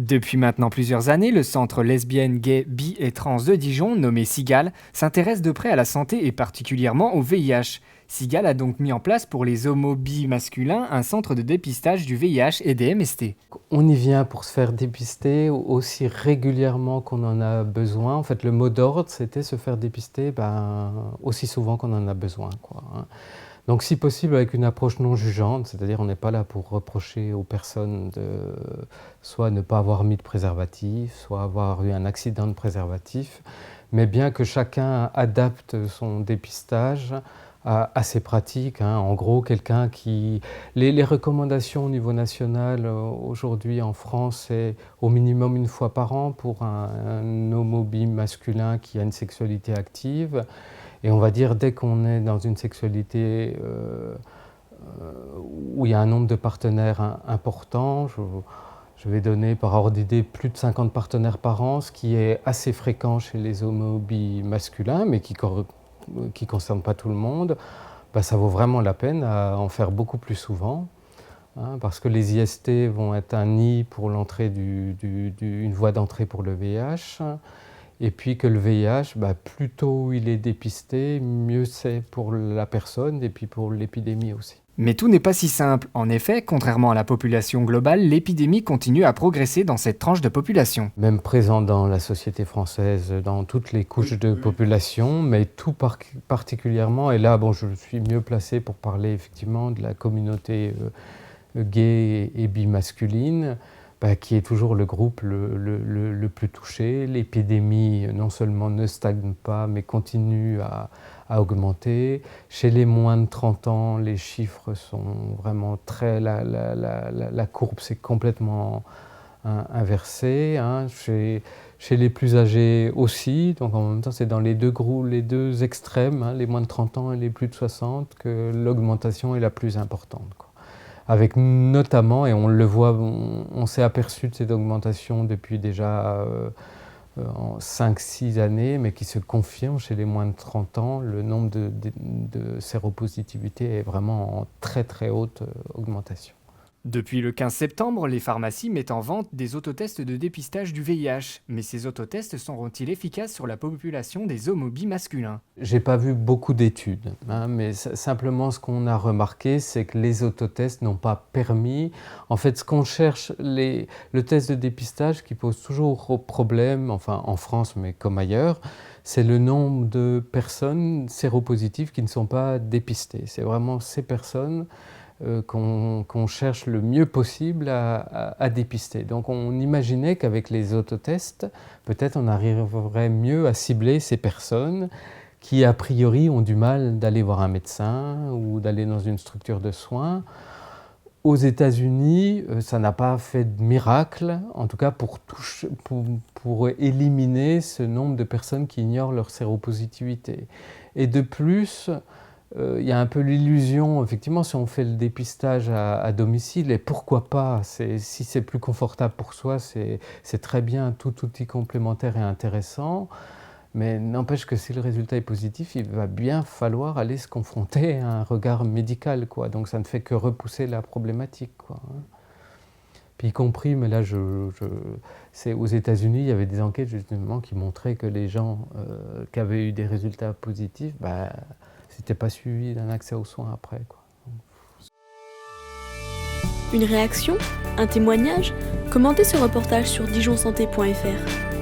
Depuis maintenant plusieurs années, le centre lesbienne, gay, bi et trans de Dijon, nommé SIGAL, s'intéresse de près à la santé et particulièrement au VIH. SIGAL a donc mis en place pour les homos bi masculins un centre de dépistage du VIH et des MST. On y vient pour se faire dépister aussi régulièrement qu'on en a besoin. En fait, le mot d'ordre, c'était se faire dépister aussi souvent qu'on en a besoin, quoi, hein. Donc, si possible, avec une approche non jugeante, c'est-à-dire on n'est pas là pour reprocher aux personnes de soit ne pas avoir mis de préservatif, soit avoir eu un accident de préservatif, mais bien que chacun adapte son dépistage à ses pratiques, hein. En gros, quelqu'un qui... Les recommandations au niveau national aujourd'hui en France, c'est au minimum une fois par an pour un homo-bi masculin qui a une sexualité active. Et on va dire, dès qu'on est dans une sexualité où il y a un nombre de partenaires important, je vais donner par ordre d'idée plus de 50 partenaires par an, ce qui est assez fréquent chez les homo-bi masculins, mais qui ne concerne pas tout le monde, ça vaut vraiment la peine à en faire beaucoup plus souvent, hein, parce que les IST vont être un nid pour l'entrée une voie d'entrée pour le VIH. Et puis que le VIH, plus tôt il est dépisté, mieux c'est pour la personne et puis pour l'épidémie aussi. Mais tout n'est pas si simple. En effet, contrairement à la population globale, l'épidémie continue à progresser dans cette tranche de population. Même présent dans la société française, dans toutes les couches de population, mais tout particulièrement, et là je suis mieux placé pour parler effectivement de la communauté gay et bi-masculine, qui est toujours le groupe le plus touché. L'épidémie non seulement ne stagne pas, mais continue à augmenter. Chez les moins de 30 ans, les chiffres sont vraiment très... La courbe s'est complètement inversée, hein. Chez les plus âgés aussi, donc en même temps c'est dans les deux groupes, les deux extrêmes, hein, les moins de 30 ans et les plus de 60, que l'augmentation est la plus importante, quoi. Avec notamment, et on le voit, on s'est aperçu de cette augmentation depuis déjà 5-6 années, mais qui se confirme chez les moins de 30 ans, le nombre de séropositivité est vraiment en très très haute augmentation. Depuis le 15 septembre, les pharmacies mettent en vente des autotests de dépistage du VIH. Mais ces autotests seront-ils efficaces sur la population des homo-bi masculins ? J'ai pas vu beaucoup d'études, hein, mais simplement ce qu'on a remarqué, c'est que les autotests n'ont pas permis. En fait, ce qu'on cherche, le test de dépistage qui pose toujours problème, enfin en France mais comme ailleurs, c'est le nombre de personnes séropositives qui ne sont pas dépistées. C'est vraiment ces personnes qu'on cherche le mieux possible à dépister. Donc on imaginait qu'avec les autotests, peut-être on arriverait mieux à cibler ces personnes qui a priori ont du mal d'aller voir un médecin ou d'aller dans une structure de soins. Aux États-Unis, ça n'a pas fait de miracle, en tout cas pour éliminer ce nombre de personnes qui ignorent leur séropositivité. Et de plus, il y a un peu l'illusion, effectivement, si on fait le dépistage à domicile, et pourquoi pas, si c'est plus confortable pour soi, c'est très bien, tout outil complémentaire est intéressant, mais n'empêche que si le résultat est positif, il va bien falloir aller se confronter à un regard médical, quoi. Donc ça ne fait que repousser la problématique, quoi, hein. Puis y compris, mais là, c'est aux États-Unis, il y avait des enquêtes justement qui montraient que les gens qui avaient eu des résultats positifs, c'était pas suivi d'un accès aux soins après, quoi. Une réaction ? Un témoignage ? Commentez ce reportage sur dijonsanté.fr.